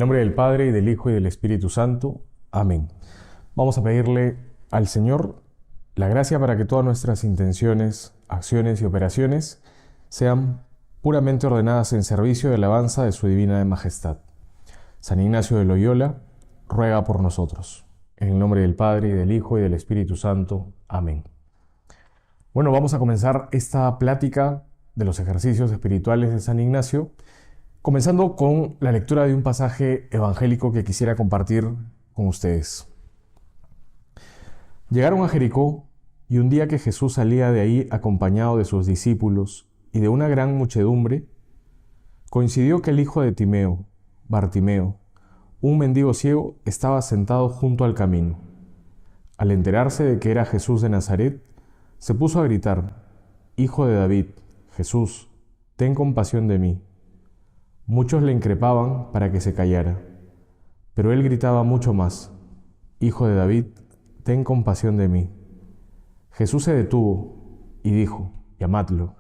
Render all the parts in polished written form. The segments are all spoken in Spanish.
nombre del Padre, y del Hijo, y del Espíritu Santo. Amén. Vamos a pedirle al Señor la gracia para que todas nuestras intenciones, acciones y operaciones sean puramente ordenadas en servicio de alabanza de su divina majestad. San Ignacio de Loyola ruega por nosotros. En el nombre del Padre, y del Hijo, y del Espíritu Santo. Amén. Bueno, vamos a comenzar esta plática de los ejercicios espirituales de San Ignacio, comenzando con la lectura de un pasaje evangélico que quisiera compartir con ustedes. Llegaron a Jericó, y un día que Jesús salía de ahí acompañado de sus discípulos y de una gran muchedumbre, coincidió que el hijo de Timeo, Bartimeo, un mendigo ciego, estaba sentado junto al camino. Al enterarse de que era Jesús de Nazaret, se puso a gritar: «Hijo de David, Jesús, ten compasión de mí». Muchos le increpaban para que se callara, pero él gritaba mucho más: «Hijo de David, ten compasión de mí». Jesús se detuvo y dijo: «Llamadlo».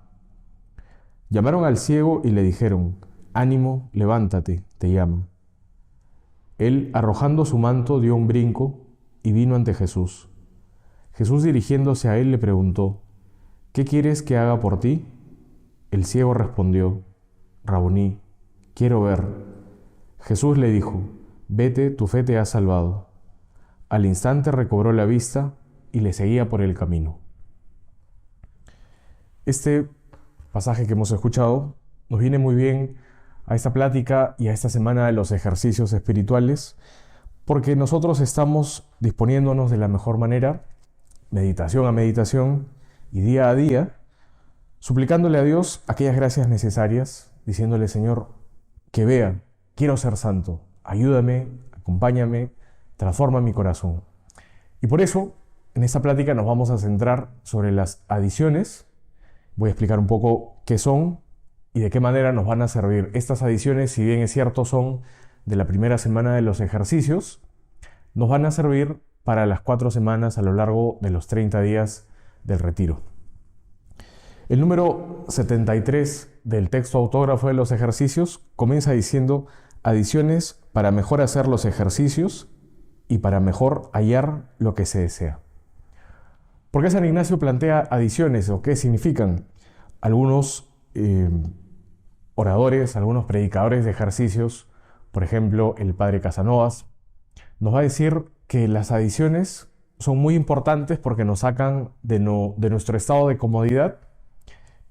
Llamaron al ciego y le dijeron: «Ánimo, levántate, te llama». Él, arrojando su manto, dio un brinco y vino ante Jesús. Jesús, dirigiéndose a él, le preguntó: «¿Qué quieres que haga por ti?». El ciego respondió: «Rabuní, quiero ver». Jesús le dijo: «Vete, tu fe te ha salvado». Al instante recobró la vista y le seguía por el camino. Este pasaje que hemos escuchado nos viene muy bien a esta plática y a esta semana de los ejercicios espirituales, porque nosotros estamos disponiéndonos de la mejor manera, meditación a meditación y día a día, suplicándole a Dios aquellas gracias necesarias, diciéndole: «Señor, que vea, quiero ser santo, ayúdame, acompáñame, transforma mi corazón». Y por eso, en esta plática nos vamos a centrar sobre las adiciones. Voy a explicar un poco qué son y de qué manera nos van a servir. Estas adiciones, si bien es cierto, son de la primera semana de los ejercicios, nos van a servir para las 4 semanas a lo largo de los 30 días del retiro. El número 73 del texto autógrafo de los ejercicios comienza diciendo: adiciones para mejor hacer los ejercicios y para mejor hallar lo que se desea. ¿Por qué San Ignacio plantea adiciones o qué significan? Algunos oradores, algunos predicadores de ejercicios, por ejemplo el padre Casanovas, nos va a decir que las adiciones son muy importantes porque nos sacan de nuestro estado de comodidad,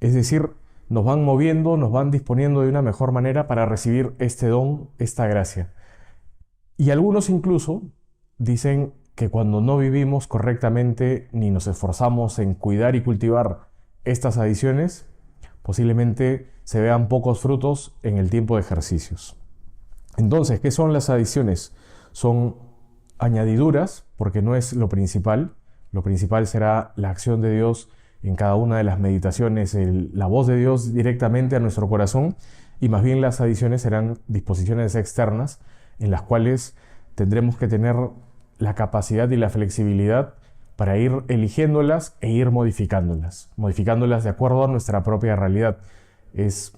es decir, nos van moviendo, nos van disponiendo de una mejor manera para recibir este don, esta gracia. Y algunos incluso dicen que cuando no vivimos correctamente ni nos esforzamos en cuidar y cultivar estas adiciones, posiblemente se vean pocos frutos en el tiempo de ejercicios. Entonces, ¿qué son las adiciones? Son añadiduras, porque no es lo principal. Lo principal será la acción de Dios en cada una de las meditaciones, la voz de Dios directamente a nuestro corazón, y más bien las adiciones serán disposiciones externas en las cuales tendremos que tener la capacidad y la flexibilidad para ir eligiéndolas e ir modificándolas de acuerdo a nuestra propia realidad. Es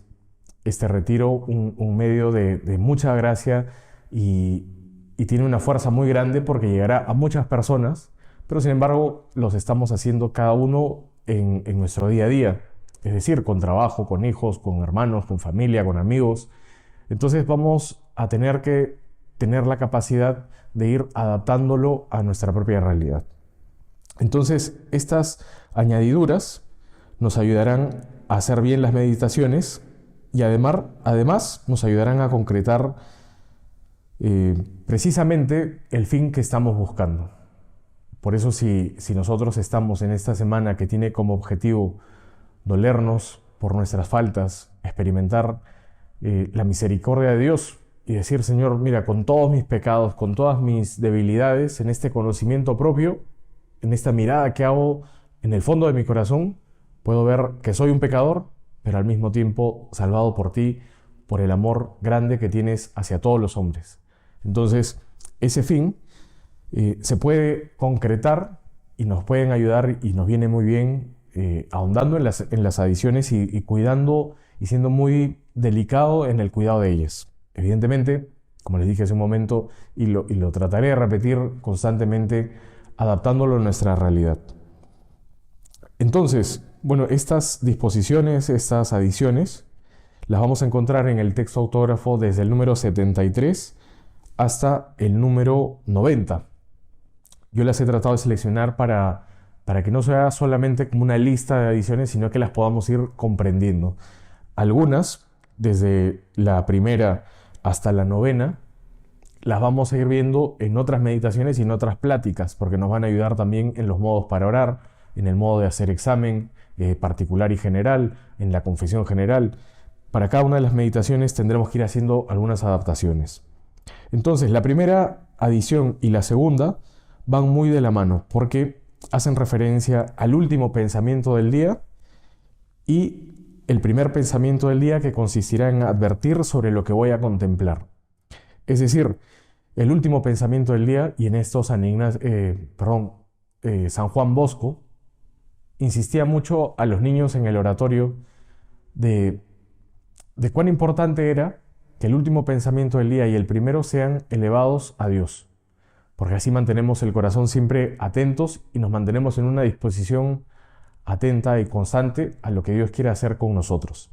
este retiro un medio de mucha gracia y tiene una fuerza muy grande porque llegará a muchas personas, pero sin embargo los estamos haciendo cada uno en nuestro día a día, es decir, con trabajo, con hijos, con hermanos, con familia, con amigos. Entonces vamos a tener que tener la capacidad de ir adaptándolo a nuestra propia realidad. Entonces, estas añadiduras nos ayudarán a hacer bien las meditaciones y además nos ayudarán a concretar precisamente el fin que estamos buscando. Por eso, si nosotros estamos en esta semana que tiene como objetivo dolernos por nuestras faltas, experimentar la misericordia de Dios y decir: Señor, mira, con todos mis pecados, con todas mis debilidades, en este conocimiento propio, en esta mirada que hago en el fondo de mi corazón, puedo ver que soy un pecador, pero al mismo tiempo salvado por ti, por el amor grande que tienes hacia todos los hombres. Entonces, ese fin se puede concretar y nos pueden ayudar, y nos viene muy bien ahondando en las adiciones y cuidando y siendo muy delicado en el cuidado de ellas. Evidentemente, como les dije hace un momento, y lo trataré de repetir constantemente, adaptándolo a nuestra realidad. Entonces, bueno, estas disposiciones, estas adiciones, las vamos a encontrar en el texto autógrafo desde el número 73 hasta el número 90. Yo las he tratado de seleccionar para que no sea solamente como una lista de adiciones, sino que las podamos ir comprendiendo. Algunas, desde la primera hasta la novena, las vamos a ir viendo en otras meditaciones y en otras pláticas, porque nos van a ayudar también en los modos para orar, en el modo de hacer examen particular y general, en la confesión general. Para cada una de las meditaciones tendremos que ir haciendo algunas adaptaciones. Entonces, la primera adición y la segunda van muy de la mano, porque hacen referencia al último pensamiento del día y el primer pensamiento del día, que consistirá en advertir sobre lo que voy a contemplar. Es decir, el último pensamiento del día, y en esto San Juan Bosco insistía mucho a los niños en el oratorio de cuán importante era que el último pensamiento del día y el primero sean elevados a Dios, porque así mantenemos el corazón siempre atentos y nos mantenemos en una disposición atenta y constante a lo que Dios quiere hacer con nosotros.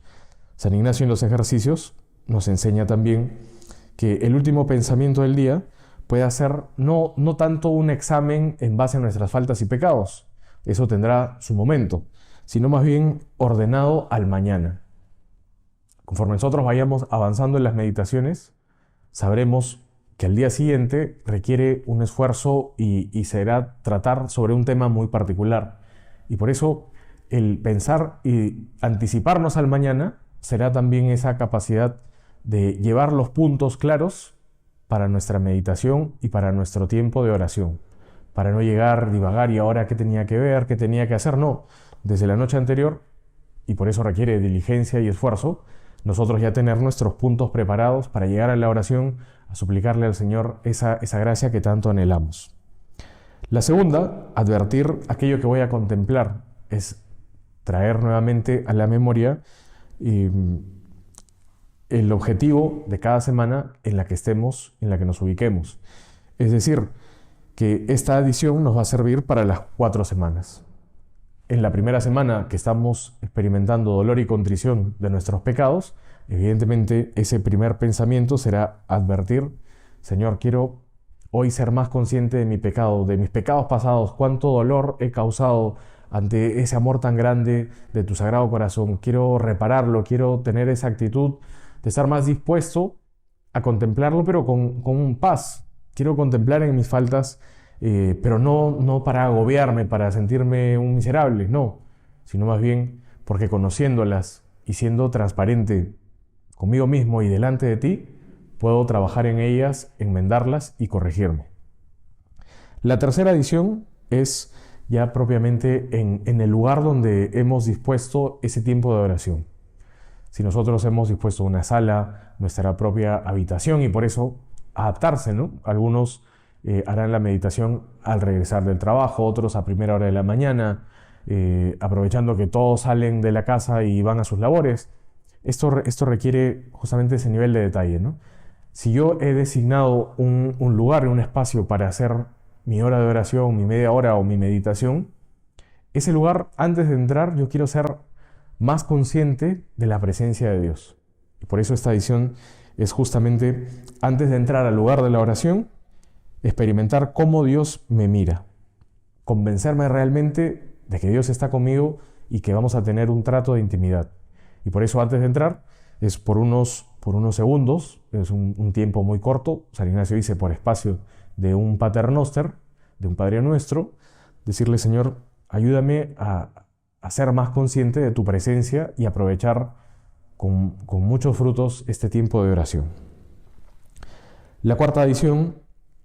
San Ignacio en los ejercicios nos enseña también que el último pensamiento del día puede ser no tanto un examen en base a nuestras faltas y pecados, eso tendrá su momento, sino más bien ordenado al mañana. Conforme nosotros vayamos avanzando en las meditaciones, sabremos que al día siguiente requiere un esfuerzo y será tratar sobre un tema muy particular. Y por eso el pensar y anticiparnos al mañana será también esa capacidad de llevar los puntos claros para nuestra meditación y para nuestro tiempo de oración. Para no llegar, divagar y ahora qué tenía que ver, qué tenía que hacer. No, desde la noche anterior, y por eso requiere diligencia y esfuerzo, nosotros ya tener nuestros puntos preparados para llegar a la oración, a suplicarle al Señor esa gracia que tanto anhelamos. La segunda, advertir aquello que voy a contemplar, es traer nuevamente a la memoria el objetivo de cada semana en la que estemos, en la que nos ubiquemos. Es decir, que esta adición nos va a servir para las 4 semanas. En la primera semana que estamos experimentando dolor y contrición de nuestros pecados, evidentemente ese primer pensamiento será advertir: Señor, quiero hoy ser más consciente de mi pecado, de mis pecados pasados, cuánto dolor he causado ante ese amor tan grande de tu Sagrado Corazón. Quiero repararlo, quiero tener esa actitud de estar más dispuesto a contemplarlo, pero con paz. Quiero contemplar en mis faltas, pero no para agobiarme, para sentirme un miserable, no, sino más bien porque conociéndolas y siendo transparente conmigo mismo y delante de ti, puedo trabajar en ellas, enmendarlas y corregirme. La tercera adición es ya propiamente en el lugar donde hemos dispuesto ese tiempo de oración. Si nosotros hemos dispuesto una sala, nuestra propia habitación, y por eso adaptarse, ¿no? Algunos harán la meditación al regresar del trabajo, otros a primera hora de la mañana, aprovechando que todos salen de la casa y van a sus labores. Esto requiere justamente ese nivel de detalle, ¿no? Si yo he designado un lugar, un espacio para hacer mi hora de oración, mi media hora o mi meditación, ese lugar, antes de entrar, yo quiero ser más consciente de la presencia de Dios. Y por eso esta edición es justamente, antes de entrar al lugar de la oración, experimentar cómo Dios me mira, convencerme realmente de que Dios está conmigo y que vamos a tener un trato de intimidad. Y por eso antes de entrar es por unos segundos, es un tiempo muy corto. San Ignacio dice por espacio de un Pater Noster, de un Padre Nuestro, decirle: Señor, ayúdame a ser más consciente de tu presencia y aprovechar con muchos frutos este tiempo de oración. La cuarta adición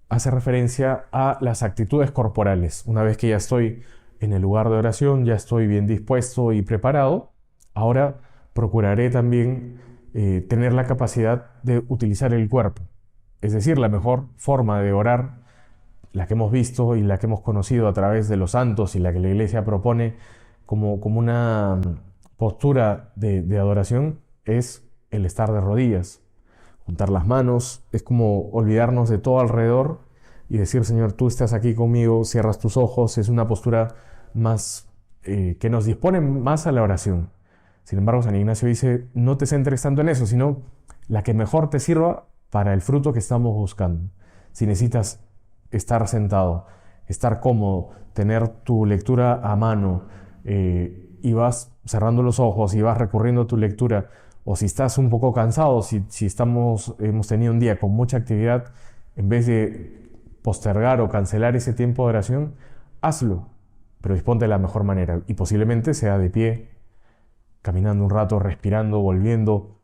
hace referencia a las actitudes corporales. Una vez que ya estoy en el lugar de oración, ya estoy bien dispuesto y preparado, ahora procuraré también tener la capacidad de utilizar el cuerpo. Es decir, la mejor forma de orar, la que hemos visto y la que hemos conocido a través de los santos y la que la Iglesia propone como una postura de adoración, es el estar de rodillas. juntar las manos, es como olvidarnos de todo alrededor y decir, Señor, tú estás aquí conmigo, cierras tus ojos, es una postura más que nos dispone más a la oración. Sin embargo, San Ignacio dice, no te centres tanto en eso, sino la que mejor te sirva para el fruto que estamos buscando. Si necesitas estar sentado, estar cómodo, tener tu lectura a mano, y vas cerrando los ojos y vas recurriendo a tu lectura, o si estás un poco cansado, si hemos tenido un día con mucha actividad, en vez de postergar o cancelar ese tiempo de oración, hazlo, pero disponte de la mejor manera y posiblemente sea de pie, caminando un rato, respirando, volviendo.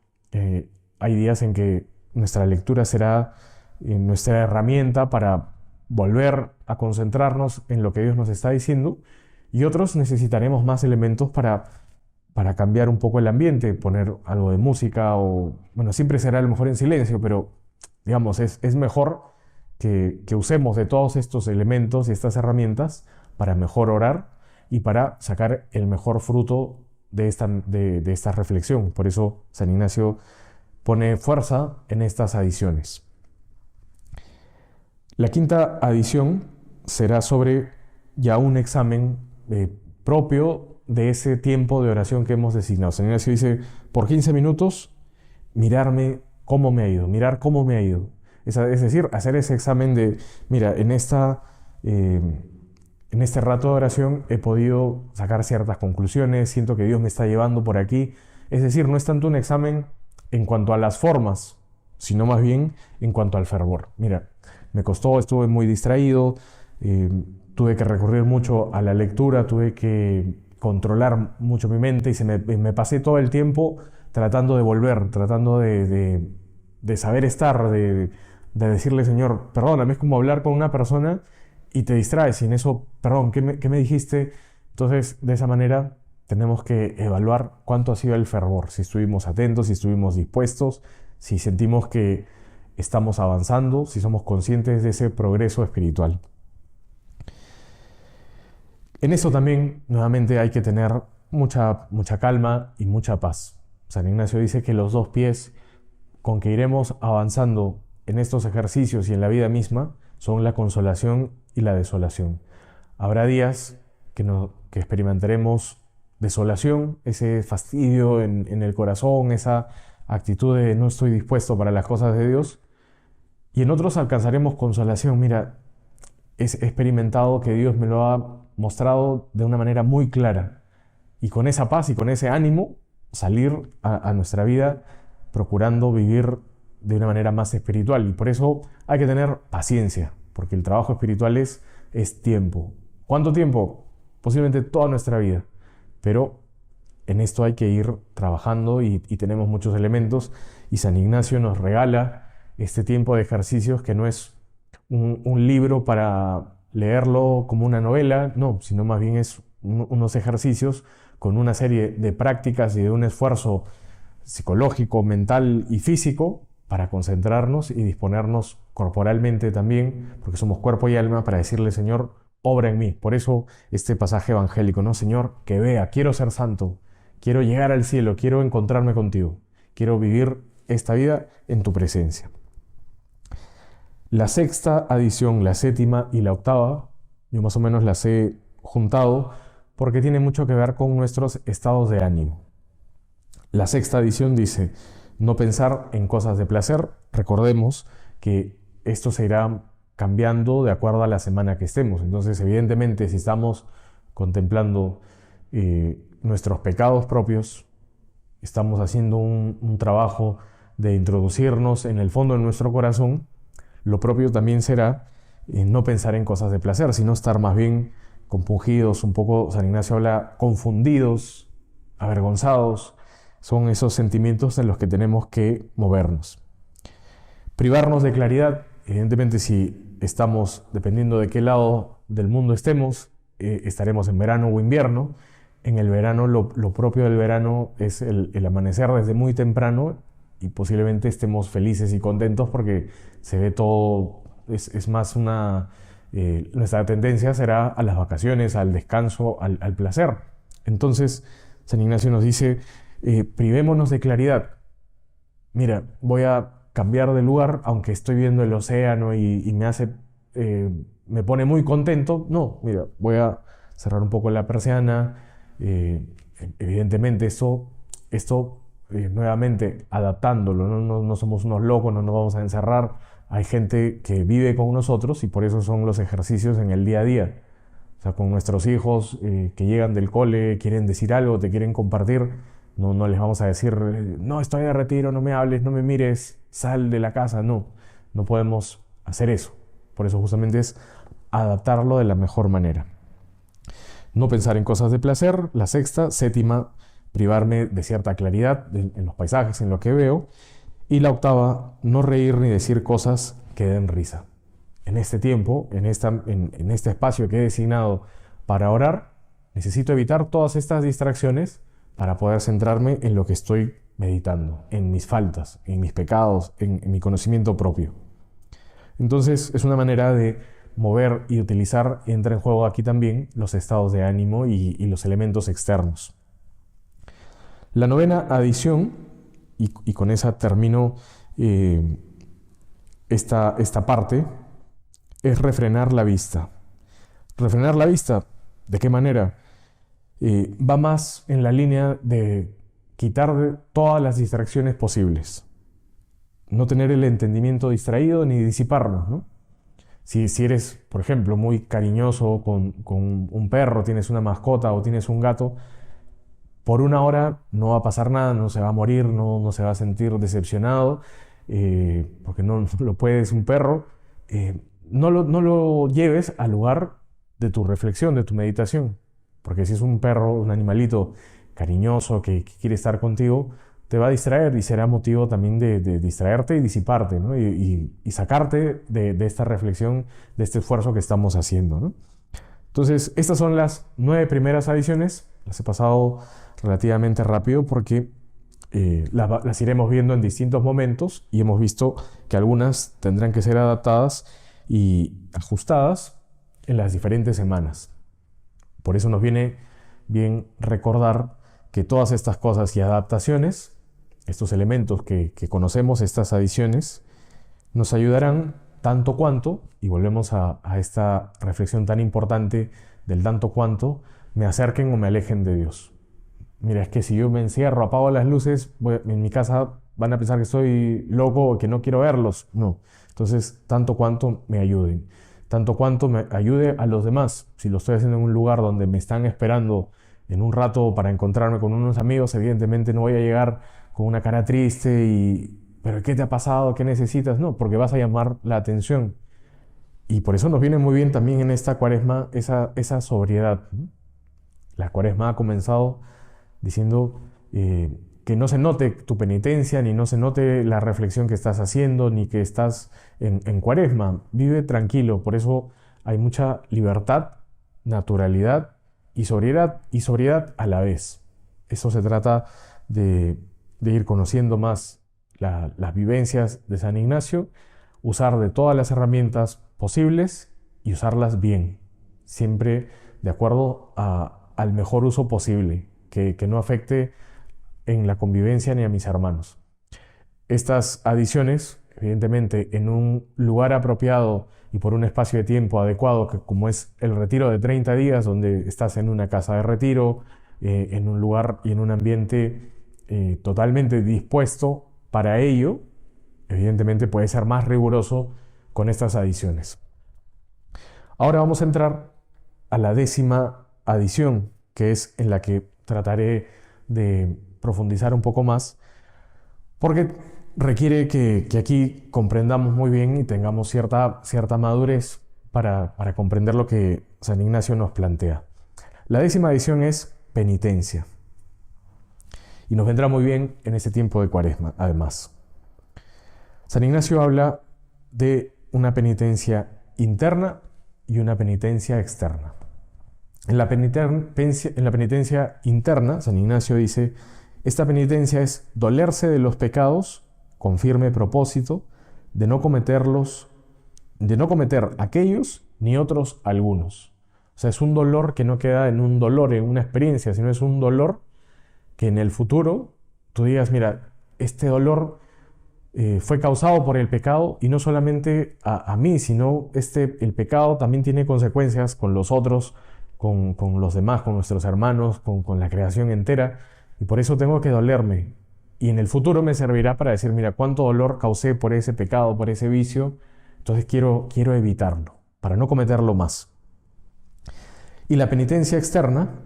Hay días en que nuestra lectura será nuestra herramienta para volver a concentrarnos en lo que Dios nos está diciendo, y otros necesitaremos más elementos para cambiar un poco el ambiente, poner algo de música o, bueno, siempre será a lo mejor en silencio, pero digamos, es mejor que usemos de todos estos elementos y estas herramientas para mejor orar y para sacar el mejor fruto de esta reflexión. Por eso San Ignacio pone fuerza en estas adiciones. La quinta adición será sobre ya un examen propio de ese tiempo de oración que hemos designado. San Ignacio dice, por 15 minutos, mirarme cómo me ha ido, mirar cómo me ha ido. Es decir, hacer ese examen de, mira, en este rato de oración he podido sacar ciertas conclusiones, siento que Dios me está llevando por aquí. Es decir, no es tanto un examen en cuanto a las formas, sino más bien en cuanto al fervor. Mira, me costó, estuve muy distraído, tuve que recurrir mucho a la lectura, tuve que controlar mucho mi mente y me pasé todo el tiempo tratando de volver, tratando de saber estar, de decirle, Señor, perdóname. Es como hablar con una persona y te distraes y en eso, perdón, ¿qué me dijiste? Entonces, de esa manera tenemos que evaluar cuánto ha sido el fervor, si estuvimos atentos, si estuvimos dispuestos, si sentimos que estamos avanzando, si somos conscientes de ese progreso espiritual. En eso también, nuevamente, hay que tener mucha calma y mucha paz. San Ignacio dice que los 2 pies con que iremos avanzando en estos ejercicios y en la vida misma son la consolación y la desolación. Habrá días que experimentaremos desolación, ese fastidio en el corazón, esa actitud de no estoy dispuesto para las cosas de Dios, y en otros alcanzaremos consolación. Mira, he experimentado que Dios me lo ha mostrado de una manera muy clara, y con esa paz y con ese ánimo salir a nuestra vida procurando vivir de una manera más espiritual. Y por eso hay que tener paciencia, porque el trabajo espiritual es tiempo. ¿Cuánto tiempo? Posiblemente toda nuestra vida, pero en esto hay que ir trabajando y tenemos muchos elementos, y San Ignacio nos regala este tiempo de ejercicios que no es un libro para leerlo como una novela, no, sino más bien es unos ejercicios con una serie de prácticas y de un esfuerzo psicológico, mental y físico para concentrarnos y disponernos corporalmente también, porque somos cuerpo y alma, para decirle, Señor, obra en mí. Por eso este pasaje evangélico, ¿no? Señor, que vea, quiero ser santo, quiero llegar al cielo, quiero encontrarme contigo, quiero vivir esta vida en tu presencia. La sexta adición, la séptima y la octava, yo más o menos las he juntado porque tiene mucho que ver con nuestros estados de ánimo. La sexta adición dice, no pensar en cosas de placer. Recordemos que esto se irá cambiando de acuerdo a la semana que estemos. Entonces, evidentemente, si estamos contemplando nuestros pecados propios, estamos haciendo un trabajo de introducirnos en el fondo de nuestro corazón, lo propio también será no pensar en cosas de placer, sino estar más bien compungidos, un poco, San Ignacio habla, confundidos, avergonzados. Son esos sentimientos en los que tenemos que movernos. Privarnos de claridad, evidentemente, si estamos, dependiendo de qué lado del mundo estemos, estaremos en verano o invierno. En el verano, lo propio del verano es el amanecer desde muy temprano, y posiblemente estemos felices y contentos porque se ve todo, es más nuestra tendencia será a las vacaciones, al descanso, al placer. Entonces, San Ignacio nos dice, privémonos de claridad. Mira, voy a cambiar de lugar, aunque estoy viendo el océano y me pone muy contento. No, mira, voy a cerrar un poco la persiana. eh, Evidentemente nuevamente adaptándolo, ¿no? No somos unos locos, no nos vamos a encerrar. Hay gente que vive con nosotros y por eso son los ejercicios en el día a día. O sea, con nuestros hijos que llegan del cole, quieren decir algo, te quieren compartir, no les vamos a decir, no, estoy de retiro, no me hables, no me mires, sal de la casa. No, no podemos hacer eso. Por eso justamente es adaptarlo de la mejor manera. No pensar en cosas de placer. La sexta. Séptima, privarme de cierta claridad en los paisajes, en lo que veo. Y la octava, no reír ni decir cosas que den risa. En este tiempo, en este espacio que he designado para orar, necesito evitar todas estas distracciones para poder centrarme en lo que estoy meditando, en mis faltas, en mis pecados, en mi conocimiento propio. Entonces es una manera de mover y utilizar, entra en juego aquí también los estados de ánimo y los elementos externos. La novena adición, y con esa termino esta parte, es refrenar la vista. Refrenar la vista, ¿de qué manera? Va más en la línea de quitar todas las distracciones posibles. No tener el entendimiento distraído ni disiparlo, ¿no? Si eres, por ejemplo, muy cariñoso con un perro, tienes una mascota o tienes un gato, por una hora no va a pasar nada, no se va a morir, no se va a sentir decepcionado, porque no lo puedes, un perro. No lo lleves al lugar de tu reflexión, de tu meditación. Porque si es un perro, un animalito cariñoso que quiere estar contigo, te va a distraer y será motivo también de distraerte y disiparte, ¿no? Y sacarte de esta reflexión, de este esfuerzo que estamos haciendo, ¿no? Entonces, estas son las 9 primeras adiciones. Las he pasado relativamente rápido porque las iremos viendo en distintos momentos y hemos visto que algunas tendrán que ser adaptadas y ajustadas en las diferentes semanas. Por eso nos viene bien recordar que todas estas cosas y adaptaciones, estos elementos que conocemos, estas adiciones, nos ayudarán tanto cuanto, y volvemos a esta reflexión tan importante del tanto cuanto, me acerquen o me alejen de Dios. Mira, es que si yo me encierro, apago las luces, en mi casa van a pensar que estoy loco o que no quiero verlos. No. Entonces, tanto cuanto me ayuden. Tanto cuanto me ayude a los demás. Si lo estoy haciendo en un lugar donde me están esperando en un rato para encontrarme con unos amigos, evidentemente no voy a llegar con una cara triste ¿pero qué te ha pasado? ¿Qué necesitas? No, porque vas a llamar la atención. Y por eso nos viene muy bien también en esta cuaresma esa sobriedad. La cuaresma ha comenzado diciendo que no se note tu penitencia, ni no se note la reflexión que estás haciendo, ni que estás en cuaresma. Vive tranquilo, por eso hay mucha libertad, naturalidad y sobriedad a la vez. Eso se trata de ir conociendo más las vivencias de San Ignacio, usar de todas las herramientas posibles y usarlas bien, siempre de acuerdo al mejor uso posible, que no afecte en la convivencia ni a mis hermanos. Estas adiciones, evidentemente, en un lugar apropiado y por un espacio de tiempo adecuado, que como es el retiro de 30 días, donde estás en una casa de retiro, en un lugar y en un ambiente totalmente dispuesto para ello, evidentemente puede ser más riguroso con estas adiciones. Ahora vamos a entrar a la 10ª adición, que es en la que trataré de profundizar un poco más, porque requiere que aquí comprendamos muy bien y tengamos cierta madurez para comprender lo que San Ignacio nos plantea. La 10ª adición es penitencia. Y nos vendrá muy bien en este tiempo de Cuaresma, además. San Ignacio habla de una penitencia interna y una penitencia externa. En la penitencia interna, San Ignacio dice, esta penitencia es dolerse de los pecados con firme propósito de no cometer aquellos ni otros algunos. O sea, es un dolor que no queda en un dolor, en una experiencia, sino es un dolor que en el futuro tú digas, mira, este dolor fue causado por el pecado, y no solamente a mí, sino el pecado también tiene consecuencias con los otros, con los demás, con nuestros hermanos, con la creación entera, y por eso tengo que dolerme. Y en el futuro me servirá para decir, mira, cuánto dolor causé por ese pecado, por ese vicio, entonces quiero evitarlo, para no cometerlo más. Y la penitencia externa,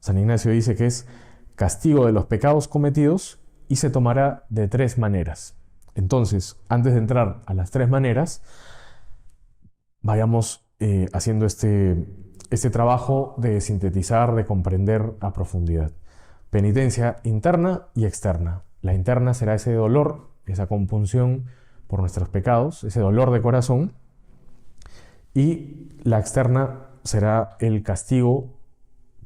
San Ignacio dice que es castigo de los pecados cometidos y se tomará de 3 maneras. Entonces, antes de entrar a las 3 maneras, vayamos haciendo este trabajo de sintetizar, de comprender a profundidad. Penitencia interna y externa. La interna será ese dolor, esa compunción por nuestros pecados, ese dolor de corazón, y la externa será el castigo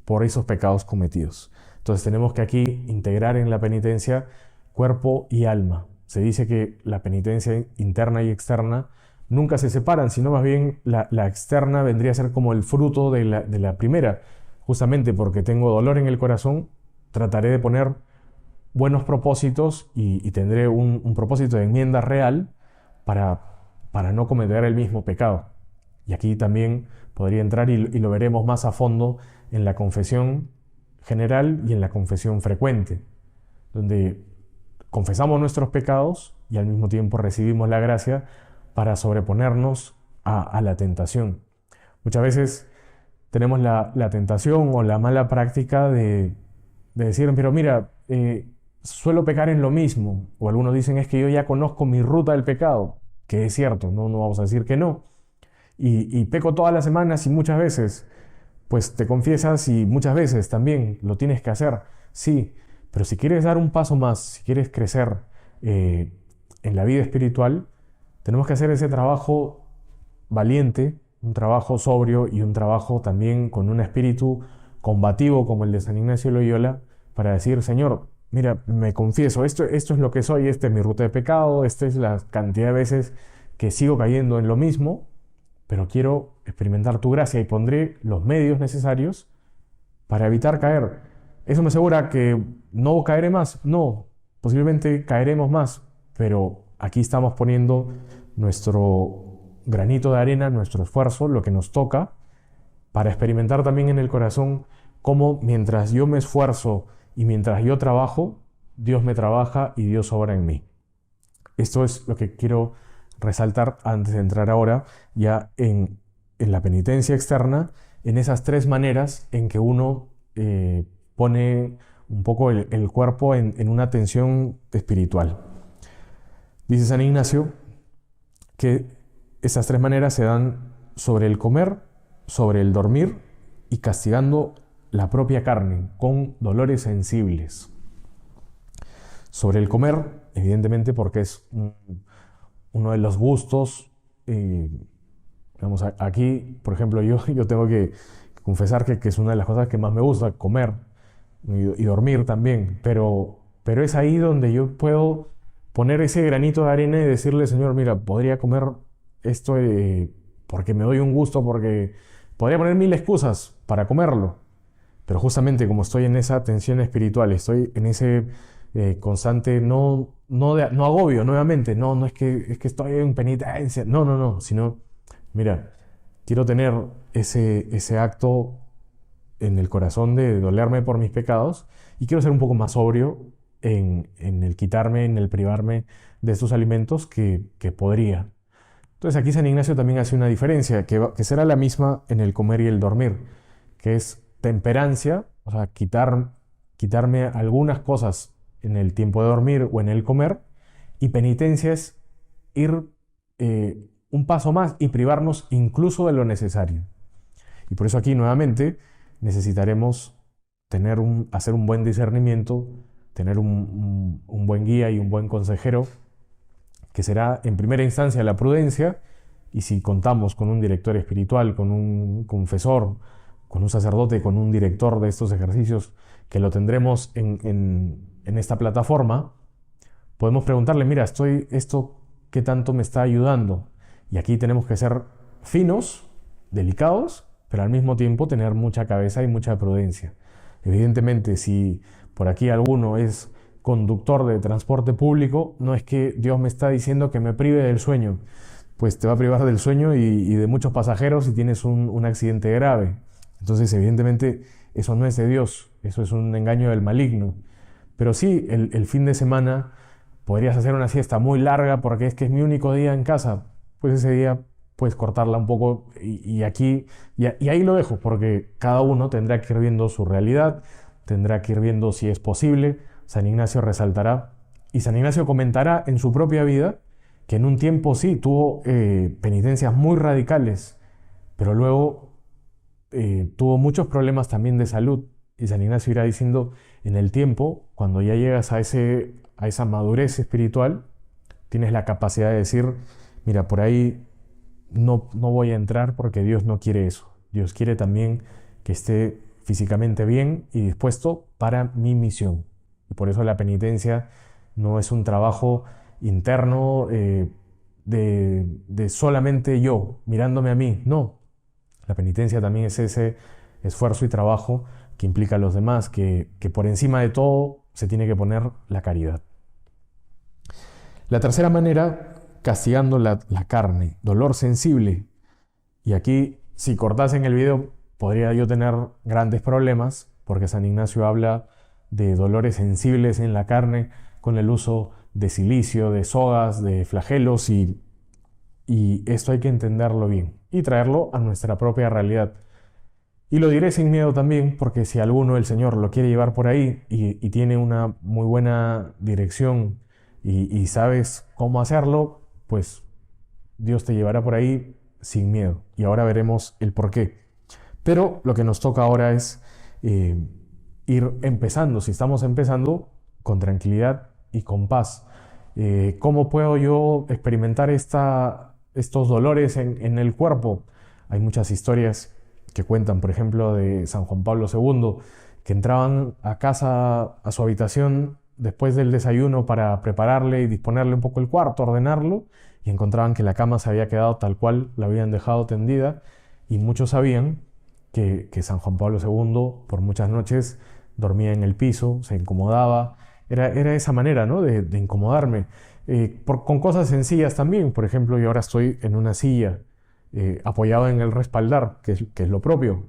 por esos pecados cometidos. Entonces tenemos que aquí integrar en la penitencia cuerpo y alma. Se dice que la penitencia interna y externa nunca se separan, sino más bien la externa vendría a ser como el fruto de la primera. Justamente porque tengo dolor en el corazón, trataré de poner buenos propósitos y tendré un propósito de enmienda real para no cometer el mismo pecado. Y aquí también podría entrar, y lo veremos más a fondo, en la confesión general y en la confesión frecuente, donde confesamos nuestros pecados y al mismo tiempo recibimos la gracia para sobreponernos a la tentación. Muchas veces tenemos la tentación o la mala práctica de decir, pero mira, suelo pecar en lo mismo, o algunos dicen es que yo ya conozco mi ruta del pecado, que es cierto, no vamos a decir que no, y peco todas las semanas y muchas veces, pues te confiesas y muchas veces también lo tienes que hacer, sí, pero si quieres dar un paso más, si quieres crecer en la vida espiritual, tenemos que hacer ese trabajo valiente, un trabajo sobrio y un trabajo también con un espíritu combativo como el de San Ignacio de Loyola, para decir, Señor, mira, me confieso, esto es lo que soy, esta es mi ruta de pecado, esta es la cantidad de veces que sigo cayendo en lo mismo, pero quiero experimentar tu gracia y pondré los medios necesarios para evitar caer. ¿Eso me asegura que no caeré más? No, posiblemente caeremos más, pero aquí estamos poniendo nuestro granito de arena, nuestro esfuerzo, lo que nos toca, para experimentar también en el corazón cómo mientras yo me esfuerzo y mientras yo trabajo, Dios me trabaja y Dios obra en mí. Esto es lo que quiero resaltar antes de entrar ahora ya en la penitencia externa, en esas 3 maneras en que uno pone un poco el cuerpo en una tensión espiritual. Dice San Ignacio que esas 3 maneras se dan sobre el comer, sobre el dormir y castigando la propia carne con dolores sensibles. Sobre el comer, evidentemente, porque es uno de los gustos. Digamos, aquí, por ejemplo, yo tengo que confesar que es una de las cosas que más me gusta, comer y dormir también, pero es ahí donde yo puedo poner ese granito de arena y decirle, Señor, mira, podría comer esto porque me doy un gusto, porque podría poner 1000 excusas para comerlo, pero justamente como estoy en esa tensión espiritual, estoy en ese constante, no agobio nuevamente, no es que estoy en penitencia, no, sino, mira, quiero tener ese acto en el corazón de dolerme por mis pecados y quiero ser un poco más sobrio en el quitarme, en el privarme de estos alimentos que podría. Entonces aquí San Ignacio también hace una diferencia que será la misma en el comer y el dormir, que es temperancia, o sea, quitarme algunas cosas en el tiempo de dormir o en el comer, y penitencia es ir un paso más y privarnos incluso de lo necesario. Y por eso aquí nuevamente necesitaremos hacer un buen discernimiento, tener un buen guía y un buen consejero, que será en primera instancia la prudencia, y si contamos con un director espiritual, con un confesor, con un sacerdote, con un director de estos ejercicios, que lo tendremos en esta plataforma, podemos preguntarle, mira, esto ¿qué tanto me está ayudando? Y aquí tenemos que ser finos, delicados, pero al mismo tiempo tener mucha cabeza y mucha prudencia. Evidentemente, si por aquí alguno es conductor de transporte público, no es que Dios me está diciendo que me prive del sueño, pues te va a privar del sueño y de muchos pasajeros si tienes un accidente grave. Entonces, evidentemente, eso no es de Dios, eso es un engaño del maligno. Pero sí, el fin de semana podrías hacer una siesta muy larga porque es que es mi único día en casa. Pues ese día puedes cortarla un poco y ahí lo dejo, porque cada uno tendrá que ir viendo su realidad, tendrá que ir viendo si es posible. San Ignacio resaltará y San Ignacio comentará en su propia vida que en un tiempo sí tuvo penitencias muy radicales, pero luego tuvo muchos problemas también de salud. Y San Ignacio irá diciendo, en el tiempo, cuando ya llegas a esa madurez espiritual, tienes la capacidad de decir, mira, por ahí no voy a entrar porque Dios no quiere eso. Dios quiere también que esté físicamente bien y dispuesto para mi misión. Y por eso la penitencia no es un trabajo interno de solamente yo, mirándome a mí. No, la penitencia también es ese esfuerzo y trabajo que implica a los demás, que por encima de todo se tiene que poner la caridad. La tercera manera, castigando la carne, dolor sensible. Y aquí, si cortasen el video, podría yo tener grandes problemas, porque San Ignacio habla de dolores sensibles en la carne con el uso de silicio, de sogas, de flagelos, y esto hay que entenderlo bien y traerlo a nuestra propia realidad. Y lo diré sin miedo también, porque si alguno el Señor lo quiere llevar por ahí y tiene una muy buena dirección y sabes cómo hacerlo, pues Dios te llevará por ahí sin miedo. Y ahora veremos el por qué. Pero lo que nos toca ahora es ir empezando, si estamos empezando, con tranquilidad y con paz. ¿Cómo puedo yo experimentar estos dolores en el cuerpo? Hay muchas historias que cuentan, por ejemplo, de San Juan Pablo II, que entraban a casa, a su habitación, después del desayuno para prepararle y disponerle un poco el cuarto, ordenarlo, y encontraban que la cama se había quedado tal cual la habían dejado tendida, y muchos sabían que San Juan Pablo II por muchas noches dormía en el piso, se incomodaba. Era esa manera, ¿no?, de incomodarme. Con cosas sencillas también. Por ejemplo, yo ahora estoy en una silla, apoyado en el respaldar, que es lo propio,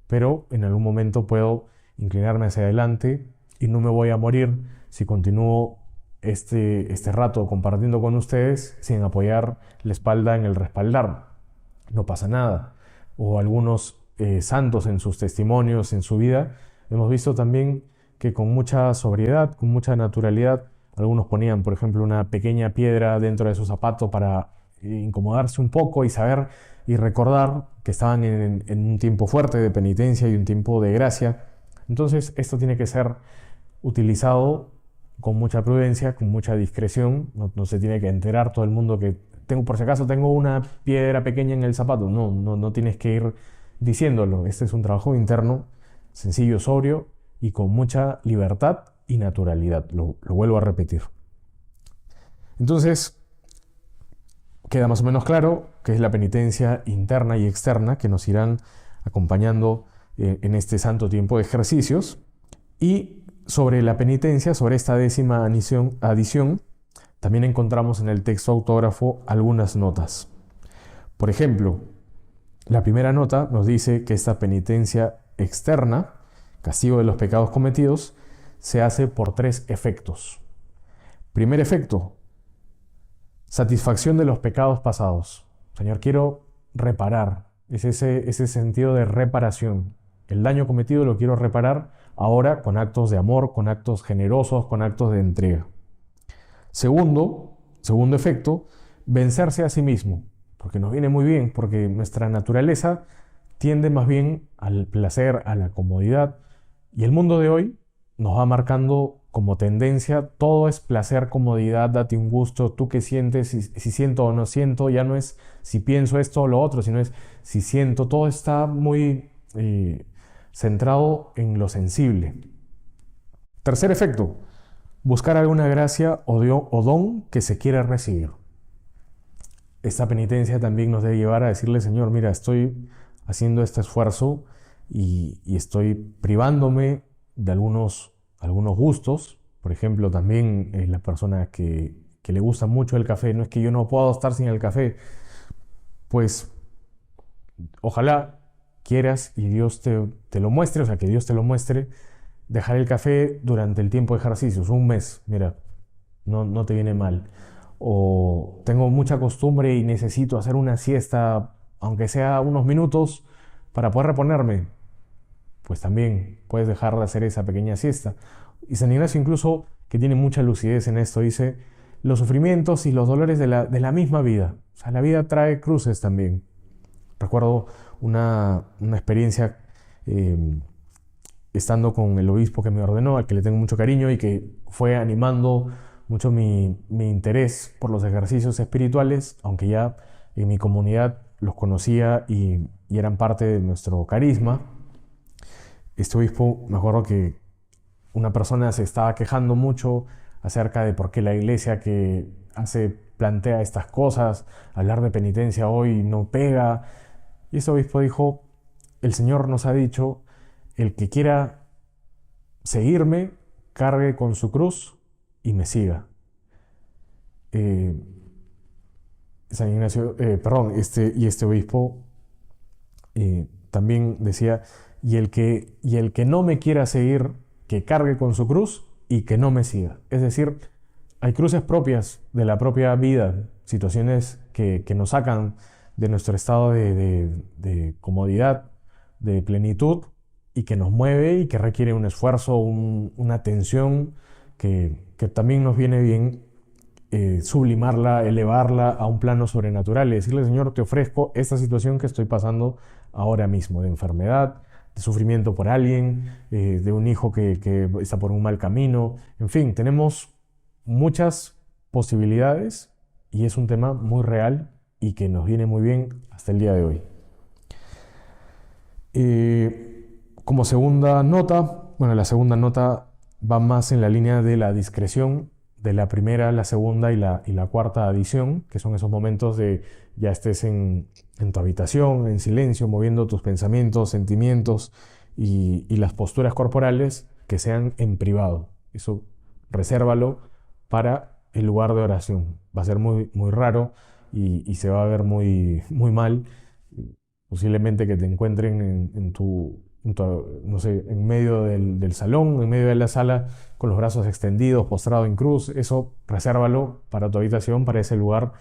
pero en algún momento puedo inclinarme hacia adelante y no me voy a morir si continúo este rato compartiendo con ustedes sin apoyar la espalda en el respaldar. No pasa nada. O algunos santos en sus testimonios, en su vida, hemos visto también que con mucha sobriedad, con mucha naturalidad, algunos ponían, por ejemplo, una pequeña piedra dentro de su zapato para incomodarse un poco y saber y recordar que estaban en un tiempo fuerte de penitencia y un tiempo de gracia. Entonces, esto tiene que ser utilizado con mucha prudencia, con mucha discreción. No se tiene que enterar todo el mundo que por si acaso tengo una piedra pequeña en el zapato. No tienes que ir diciéndolo. Este es un trabajo interno, sencillo, sobrio y con mucha libertad y naturalidad. Lo vuelvo a repetir. Entonces, queda más o menos claro que es la penitencia interna y externa que nos irán acompañando en este santo tiempo de ejercicios. Y sobre la penitencia, sobre esta 10ª adición, también encontramos en el texto autógrafo algunas notas. Por ejemplo, la primera nota nos dice que esta penitencia externa, castigo de los pecados cometidos, se hace por 3 efectos. Primer efecto, satisfacción de los pecados pasados. Señor, quiero reparar. Es ese sentido de reparación. El daño cometido lo quiero reparar ahora con actos de amor, con actos generosos, con actos de entrega. Segundo efecto, vencerse a sí mismo. Porque nos viene muy bien, porque nuestra naturaleza tiende más bien al placer, a la comodidad. Y el mundo de hoy nos va marcando como tendencia, todo es placer, comodidad, date un gusto, tú qué sientes, si siento o no siento, ya no es si pienso esto o lo otro, sino es si siento, todo está muy centrado en lo sensible. Tercer efecto, buscar alguna gracia o don que se quiera recibir. Esta penitencia también nos debe llevar a decirle, Señor, mira, estoy haciendo este esfuerzo y estoy privándome de algunos gustos, Por ejemplo, también la persona que le gusta mucho el café, no es que yo no puedo estar sin el café, pues ojalá quieras y Dios te lo muestre, o sea, que Dios te lo muestre, dejar el café durante el tiempo de ejercicios, un mes, mira, no te viene mal. O tengo mucha costumbre y necesito hacer una siesta, aunque sea unos minutos, para poder reponerme, pues también puedes dejar de hacer esa pequeña siesta. Y San Ignacio incluso, que tiene mucha lucidez en esto, dice, los sufrimientos y los dolores de la misma vida. O sea, la vida trae cruces también. Recuerdo una experiencia eh, estando con el obispo que me ordenó, al que le tengo mucho cariño y que fue animando mucho mi interés por los ejercicios espirituales, aunque ya en mi comunidad los conocía y eran parte de nuestro carisma. Este obispo, me acuerdo que una persona se estaba quejando mucho acerca de por qué la iglesia que plantea estas cosas, hablar de penitencia hoy no pega. Y este obispo dijo, el Señor nos ha dicho, el que quiera seguirme, cargue con su cruz y me siga. Eh, San Ignacio, perdón, este obispo también decía, y el que no me quiera seguir, que cargue con su cruz y que no me siga. Es decir, hay cruces propias de la propia vida, situaciones que nos sacan de nuestro estado de comodidad, de plenitud, y que nos mueve y que requiere un esfuerzo, una atención que también nos viene bien sublimarla, elevarla a un plano sobrenatural y decirle, Señor, te ofrezco esta situación que estoy pasando ahora mismo, de enfermedad, de sufrimiento por alguien, de un hijo que está por un mal camino. En fin, tenemos muchas posibilidades y es un tema muy real y que nos viene muy bien hasta el día de hoy. Como segunda nota, bueno, la segunda nota va más en la línea de la discreción de la primera, la segunda y la cuarta adición, que son esos momentos de ya estés en tu habitación, en silencio, moviendo tus pensamientos, sentimientos y las posturas corporales que sean en privado. Eso resérvalo para el lugar de oración. Va a ser muy, muy raro y se va a ver muy, muy mal. Posiblemente que te encuentren no sé, en medio del salón, en medio de la sala, con los brazos extendidos, postrado en cruz. Eso resérvalo para tu habitación, para ese lugar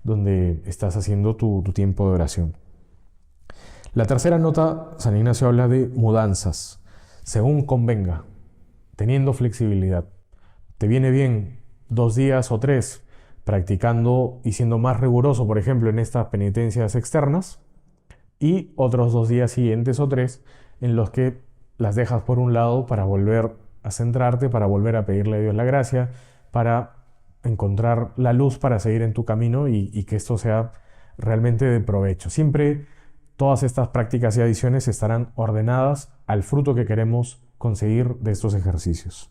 donde estás haciendo tu tiempo de oración. La tercera nota, San Ignacio habla de mudanzas, según convenga, teniendo flexibilidad. ¿Te viene bien 2 días o 3 practicando y siendo más riguroso, por ejemplo, en estas penitencias externas? Y otros 2 días siguientes o 3 en los que las dejas por un lado para volver a centrarte, para volver a pedirle a Dios la gracia, para encontrar la luz para seguir en tu camino y que esto sea realmente de provecho. Siempre todas estas prácticas y adiciones estarán ordenadas al fruto que queremos conseguir de estos ejercicios.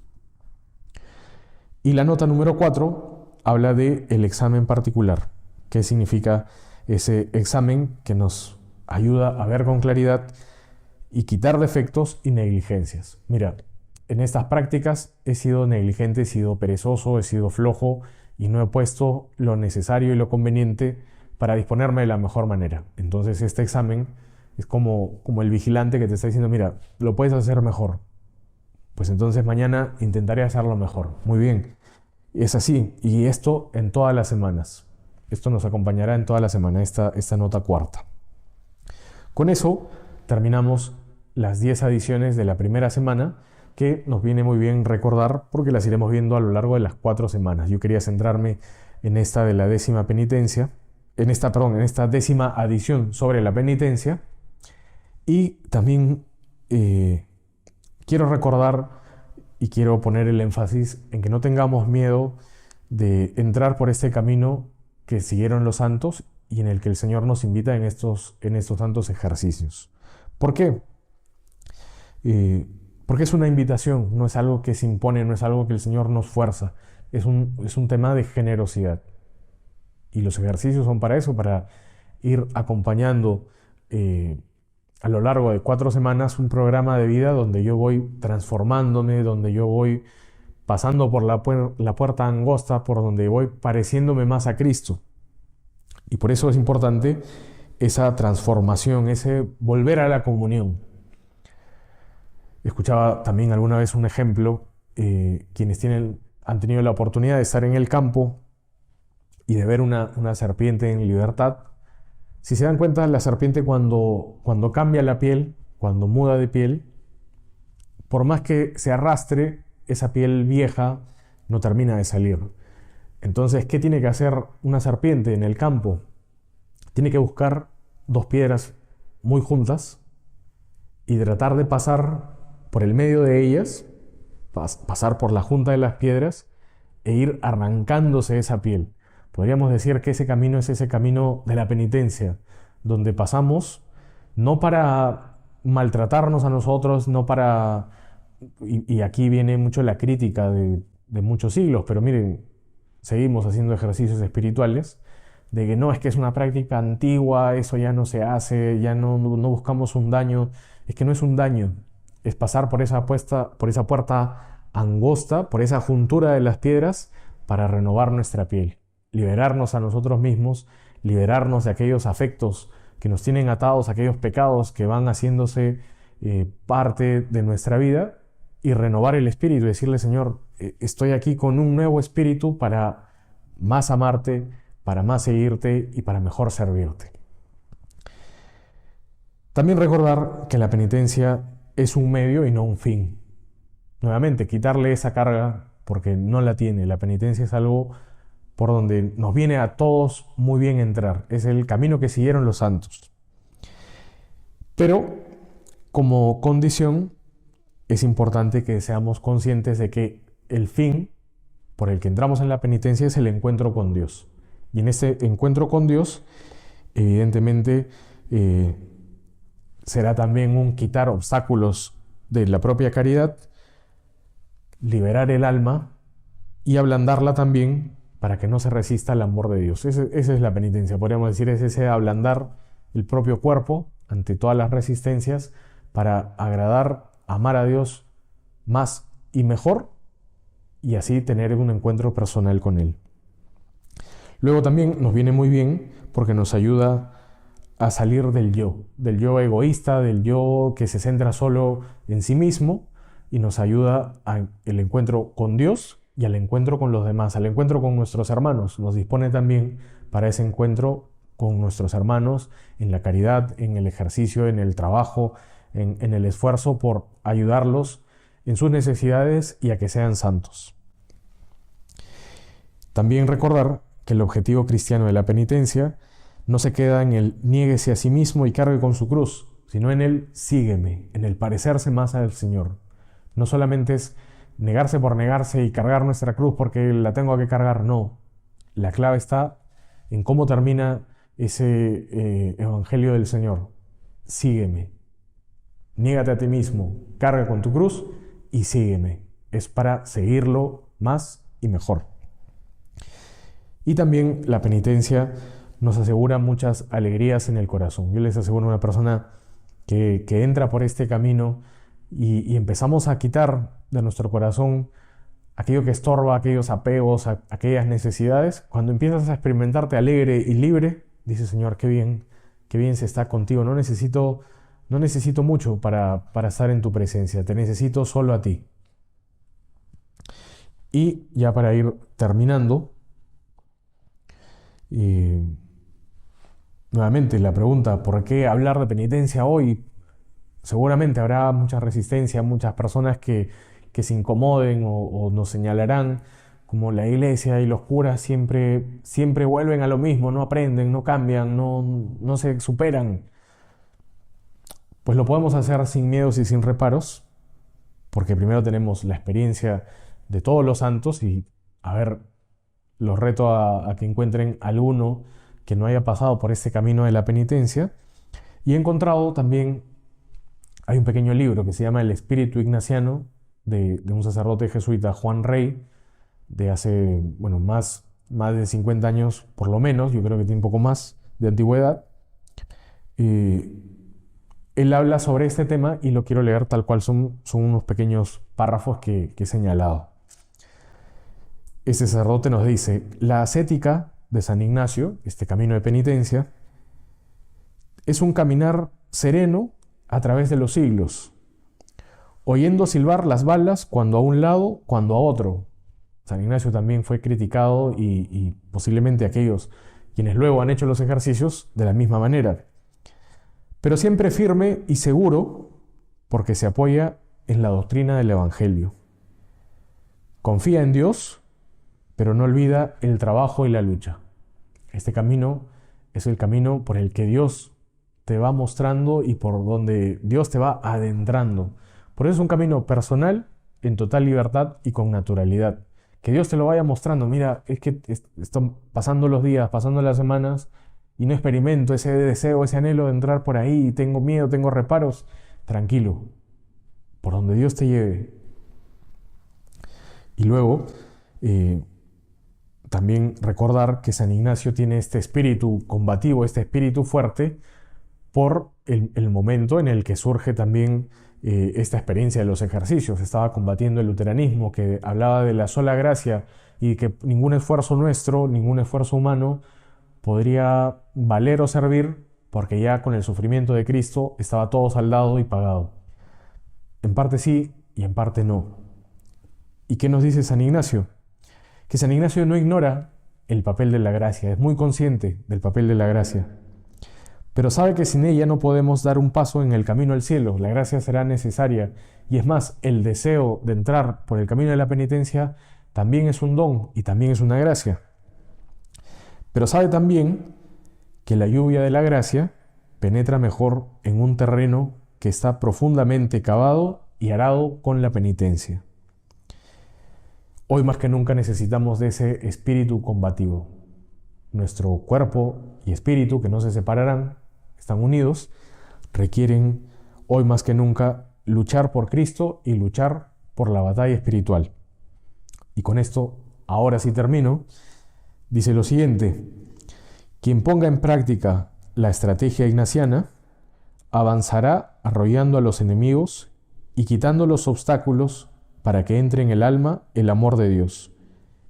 Y la nota número 4 habla de el examen particular. ¿Qué significa ese examen que nos ayuda a ver con claridad y quitar defectos y negligencias? Mira, en estas prácticas he sido negligente, he sido perezoso, he sido flojo y no he puesto lo necesario y lo conveniente para disponerme de la mejor manera. Entonces este examen es como el vigilante que te está diciendo, mira, lo puedes hacer mejor. Pues entonces mañana intentaré hacerlo mejor. Muy bien. Es así. Y esto en todas las semanas. Esto nos acompañará en toda la semana, esta nota cuarta. Con eso terminamos las 10 adiciones de la primera semana, que nos viene muy bien recordar porque las iremos viendo a lo largo de las 4 semanas. Yo quería centrarme en esta de la décima penitencia, en esta décima adición sobre la penitencia, y también quiero recordar y quiero poner el énfasis en que no tengamos miedo de entrar por este camino que siguieron los santos y en el que el Señor nos invita en estos santos ejercicios. ¿Por qué? Porque es una invitación, no es algo que se impone, no es algo que el Señor nos fuerza, es un tema de generosidad. Y los ejercicios son para eso, para ir acompañando a lo largo de 4 semanas un programa de vida donde yo voy transformándome, donde yo voy pasando por la puerta angosta por donde voy pareciéndome más a Cristo. Y por eso es importante esa transformación, ese volver a la comunión. Escuchaba también alguna vez un ejemplo, quienes han tenido la oportunidad de estar en el campo y de ver una serpiente en libertad. Si se dan cuenta, la serpiente cuando cambia la piel, cuando muda de piel, por más que se arrastre, esa piel vieja no termina de salir. Entonces, ¿qué tiene que hacer una serpiente en el campo? Tiene que buscar dos piedras muy juntas y tratar de pasar por el medio de ellas, pasar por la junta de las piedras e ir arrancándose esa piel. Podríamos decir que ese camino es ese camino de la penitencia, donde pasamos no para maltratarnos a nosotros, no para... Y aquí viene mucho la crítica de muchos siglos, pero miren, seguimos haciendo ejercicios espirituales, de que no, es que es una práctica antigua, eso ya no se hace, ya no buscamos un daño. Es que no es un daño, es pasar por esa puerta angosta, por esa juntura de las piedras, para renovar nuestra piel, liberarnos a nosotros mismos, liberarnos de aquellos afectos que nos tienen atados, aquellos pecados que van haciéndose parte de nuestra vida, y renovar el espíritu y decirle, Señor, estoy aquí con un nuevo espíritu para más amarte, para más seguirte y para mejor servirte. También recordar que la penitencia es un medio y no un fin. Nuevamente, quitarle esa carga porque no la tiene. La penitencia es algo por donde nos viene a todos muy bien entrar. Es el camino que siguieron los santos. Pero como condición es importante que seamos conscientes de que el fin por el que entramos en la penitencia es el encuentro con Dios. Y en ese encuentro con Dios, evidentemente, será también un quitar obstáculos de la propia caridad, liberar el alma y ablandarla también para que no se resista al amor de Dios. Esa es la penitencia, podríamos decir, es ese ablandar el propio cuerpo ante todas las resistencias para agradar, amar a Dios más y mejor, y así tener un encuentro personal con Él. Luego también nos viene muy bien porque nos ayuda a salir del yo egoísta, del yo que se centra solo en sí mismo, y nos ayuda al encuentro con Dios y al encuentro con los demás, al encuentro con nuestros hermanos. Nos dispone también para ese encuentro con nuestros hermanos en la caridad, en el ejercicio, en el trabajo, en el esfuerzo por ayudarlos en sus necesidades y a que sean santos. También recordar que el objetivo cristiano de la penitencia no se queda en el niéguese a sí mismo y cargue con su cruz, sino en el sígueme, en el parecerse más al Señor. No solamente es negarse por negarse y cargar nuestra cruz porque la tengo que cargar, no. La clave está en cómo termina ese evangelio del Señor. Sígueme, niégate a ti mismo, carga con tu cruz y sígueme. Es para seguirlo más y mejor. Y también la penitencia nos asegura muchas alegrías en el corazón. Yo les aseguro a una persona que entra por este camino y empezamos a quitar de nuestro corazón aquello que estorba, aquellos apegos, aquellas necesidades. Cuando empiezas a experimentarte alegre y libre, dices, Señor, qué bien se está contigo. No necesito mucho para estar en tu presencia. Te necesito solo a ti. Y ya para ir terminando, nuevamente la pregunta, ¿por qué hablar de penitencia hoy? Seguramente habrá mucha resistencia, muchas personas que se incomoden o nos señalarán como la iglesia y los curas siempre vuelven a lo mismo, no aprenden, no cambian, no se superan. Pues lo podemos hacer sin miedos y sin reparos, porque primero tenemos la experiencia de todos los santos y, a ver, los reto a que encuentren alguno que no haya pasado por este camino de la penitencia. Y he encontrado también, hay un pequeño libro que se llama El Espíritu Ignaciano, de un sacerdote jesuita, Juan Rey, de hace, más de 50 años, por lo menos, yo creo que tiene un poco más de antigüedad. Él habla sobre este tema y lo quiero leer tal cual son unos pequeños párrafos que he señalado. este sacerdote nos dice, la ascética de San Ignacio, este camino de penitencia, es un caminar sereno a través de los siglos, oyendo silbar las balas cuando a un lado, cuando a otro. San Ignacio también fue criticado y posiblemente aquellos quienes luego han hecho los ejercicios de la misma manera. Pero siempre firme y seguro porque se apoya en la doctrina del Evangelio. Confía en Dios, pero no olvida el trabajo y la lucha. Este camino es el camino por el que Dios te va mostrando y por donde Dios te va adentrando. Por eso es un camino personal, en total libertad y con naturalidad. Que Dios te lo vaya mostrando. Mira, es que están pasando los días, pasando las semanas y no experimento ese deseo, ese anhelo de entrar por ahí, y tengo miedo, tengo reparos. Tranquilo, por donde Dios te lleve. Y luego, también recordar que San Ignacio tiene este espíritu combativo, este espíritu fuerte, por el momento en el que surge también esta experiencia de los ejercicios. Estaba combatiendo el luteranismo, que hablaba de la sola gracia y que ningún esfuerzo nuestro, ningún esfuerzo humano podría valer o servir, porque ya con el sufrimiento de Cristo estaba todo saldado y pagado. En parte sí y en parte no. ¿Y qué nos dice San Ignacio? Que San Ignacio no ignora el papel de la gracia, es muy consciente del papel de la gracia, pero sabe que sin ella no podemos dar un paso en el camino al cielo. La gracia será necesaria, y es más, el deseo de entrar por el camino de la penitencia también es un don y también es una gracia. Pero sabe también que la lluvia de la gracia penetra mejor en un terreno que está profundamente cavado y arado con la penitencia. Hoy más que nunca necesitamos de ese espíritu combativo. Nuestro cuerpo y espíritu, que no se separarán, están unidos, requieren hoy más que nunca luchar por Cristo y luchar por la batalla espiritual. Y con esto, ahora sí termino, dice lo siguiente: quien ponga en práctica la estrategia ignaciana avanzará arrollando a los enemigos y quitando los obstáculos para que entre en el alma el amor de Dios,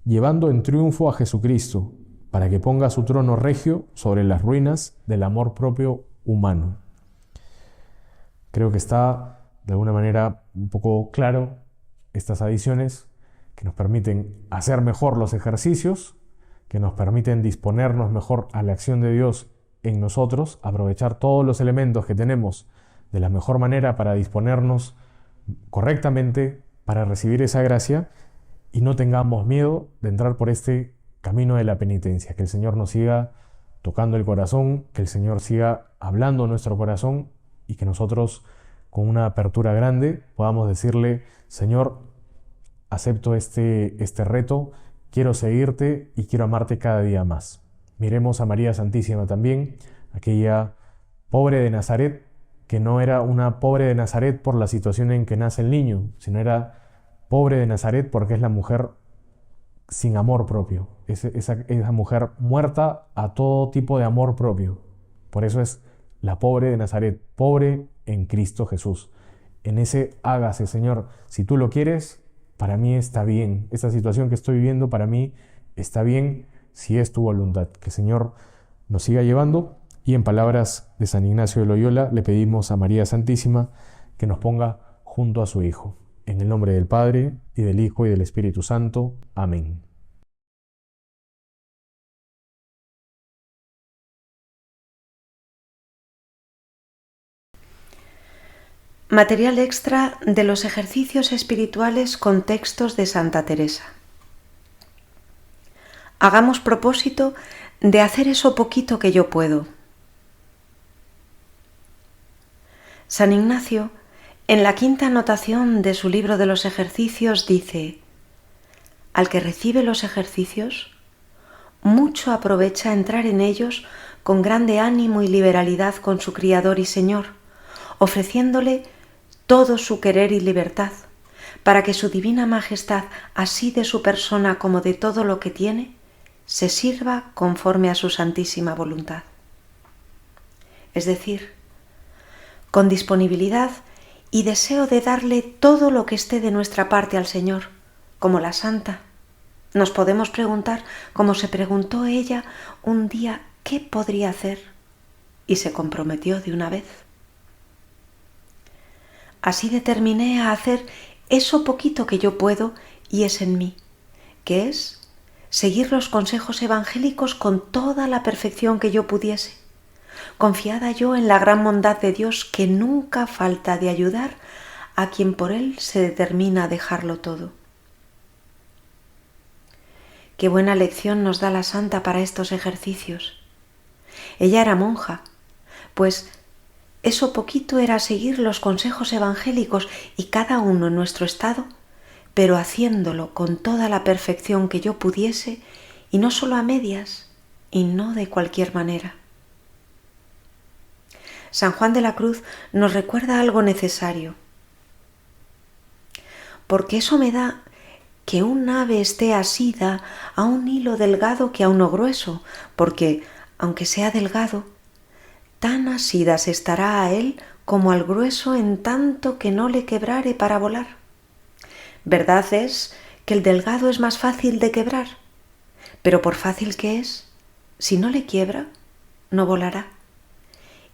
llevando en triunfo a Jesucristo, para que ponga su trono regio sobre las ruinas del amor propio humano. Creo que está de alguna manera un poco claro estas adiciones que nos permiten hacer mejor los ejercicios, que nos permiten disponernos mejor a la acción de Dios en nosotros, aprovechar todos los elementos que tenemos de la mejor manera para disponernos correctamente para recibir esa gracia, y no tengamos miedo de entrar por este camino de la penitencia. Que el Señor nos siga tocando el corazón, que el Señor siga hablando a nuestro corazón, y que nosotros, con una apertura grande, podamos decirle: Señor, acepto este reto, quiero seguirte y quiero amarte cada día más. Miremos a María Santísima también, aquella pobre de Nazaret, que no era una pobre de Nazaret por la situación en que nace el niño, sino era pobre de Nazaret porque es la mujer sin amor propio, esa mujer muerta a todo tipo de amor propio. Por eso es la pobre de Nazaret, pobre en Cristo Jesús. En ese hágase, Señor, si tú lo quieres, para mí está bien. Esta situación que estoy viviendo para mí está bien si es tu voluntad. Que el Señor nos siga llevando, y en palabras de San Ignacio de Loyola le pedimos a María Santísima que nos ponga junto a su Hijo. En el nombre del Padre, y del Hijo, y del Espíritu Santo. Amén. Material extra de los ejercicios espirituales con textos de Santa Teresa. Hagamos propósito de hacer eso poquito que yo puedo. San Ignacio, en la quinta anotación de su libro de los ejercicios, dice: al que recibe los ejercicios, mucho aprovecha entrar en ellos con grande ánimo y liberalidad con su Criador y Señor, ofreciéndole todo su querer y libertad, para que su divina majestad, así de su persona como de todo lo que tiene, se sirva conforme a su santísima voluntad. Es decir, con disponibilidad y deseo de darle todo lo que esté de nuestra parte al Señor, como la santa, Nos podemos preguntar, como se preguntó ella un día, ¿qué podría hacer? Y se comprometió de una vez. Así determiné a hacer eso poquito que yo puedo y es en mí, que es seguir los consejos evangélicos con toda la perfección que yo pudiese, confiada yo en la gran bondad de Dios que nunca falta de ayudar a quien por él se determina a dejarlo todo. Qué buena lección nos da la santa para estos ejercicios. Ella era monja, pues eso poquito era seguir los consejos evangélicos y cada uno en nuestro estado, pero haciéndolo con toda la perfección que yo pudiese y no solo a medias y no de cualquier manera. San Juan de la Cruz nos recuerda algo necesario, porque eso me da que un ave esté asida a un hilo delgado que a uno grueso, porque, aunque sea delgado, tan asida se estará a él como al grueso en tanto que no le quebrare para volar. Verdad es que el delgado es más fácil de quebrar, pero por fácil que es, si no le quiebra, no volará.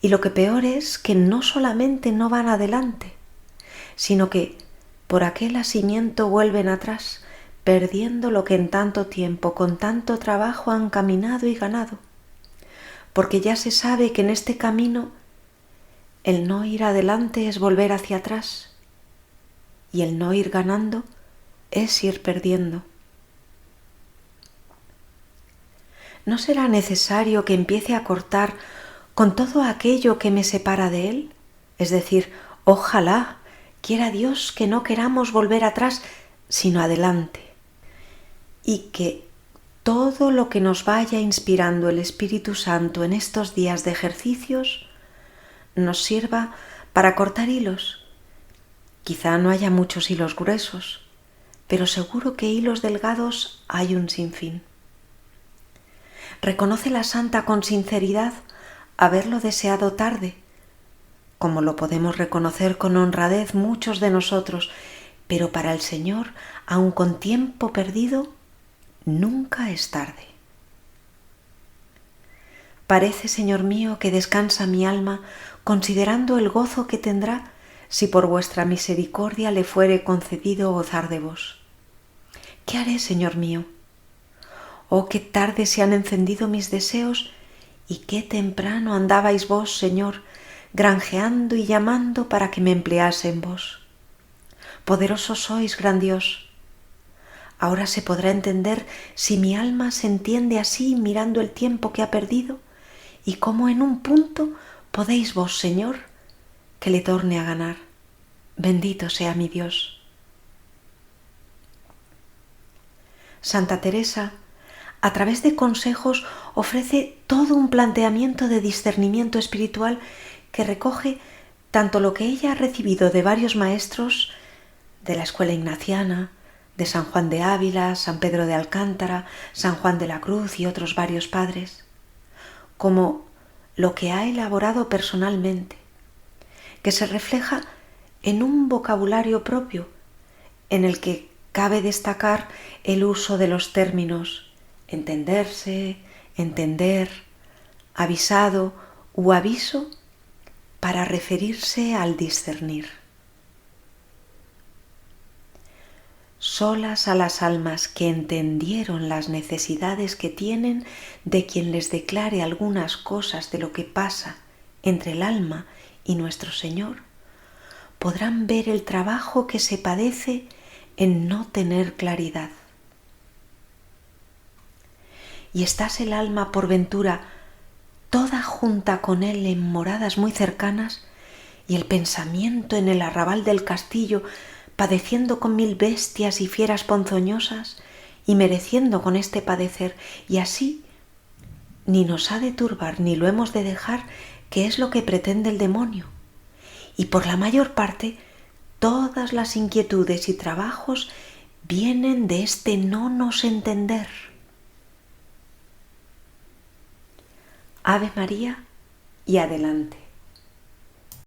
Y lo que peor es que no solamente no van adelante, sino que por aquel asimiento vuelven atrás, perdiendo lo que en tanto tiempo, con tanto trabajo han caminado y ganado, porque ya se sabe que en este camino el no ir adelante es volver hacia atrás y el no ir ganando es ir perdiendo. ¿No será necesario que empiece a cortar con todo aquello que me separa de él? Es decir, ojalá quiera Dios que no queramos volver atrás, sino adelante, y que todo lo que nos vaya inspirando el Espíritu Santo en estos días de ejercicios nos sirva para cortar hilos. Quizá no haya muchos hilos gruesos, pero seguro que hilos delgados hay un sinfín. Reconoce la santa con sinceridad haberlo deseado tarde, como lo podemos reconocer con honradez muchos de nosotros, pero para el Señor, aun con tiempo perdido, nunca es tarde. Parece, Señor mío, que descansa mi alma considerando el gozo que tendrá si por vuestra misericordia le fuere concedido gozar de vos. ¿Qué haré, Señor mío? Oh, qué tarde se han encendido mis deseos y qué temprano andabais vos, Señor, granjeando y llamando para que me emplease en vos. Poderoso sois, gran Dios. Ahora se podrá entender si mi alma se entiende así mirando el tiempo que ha perdido y cómo en un punto podéis vos, Señor, que le torne a ganar. Bendito sea mi Dios. Santa Teresa, a través de consejos, ofrece todo un planteamiento de discernimiento espiritual que recoge tanto lo que ella ha recibido de varios maestros de la escuela ignaciana, de San Juan de Ávila, San Pedro de Alcántara, San Juan de la Cruz y otros varios padres, como lo que ha elaborado personalmente, que se refleja en un vocabulario propio en el que cabe destacar el uso de los términos entenderse, entender, avisado u aviso para referirse al discernir. Solas a las almas que entendieron las necesidades que tienen de quien les declare algunas cosas de lo que pasa entre el alma y nuestro Señor, podrán ver el trabajo que se padece en no tener claridad. ¿Y estás el alma por ventura toda junta con él en moradas muy cercanas y el pensamiento en el arrabal del castillo padeciendo con 1000 bestias y fieras ponzoñosas y mereciendo con este padecer, y así ni nos ha de turbar ni lo hemos de dejar, que es lo que pretende el demonio, y por la mayor parte todas las inquietudes y trabajos vienen de este no nos entender. Ave María y adelante.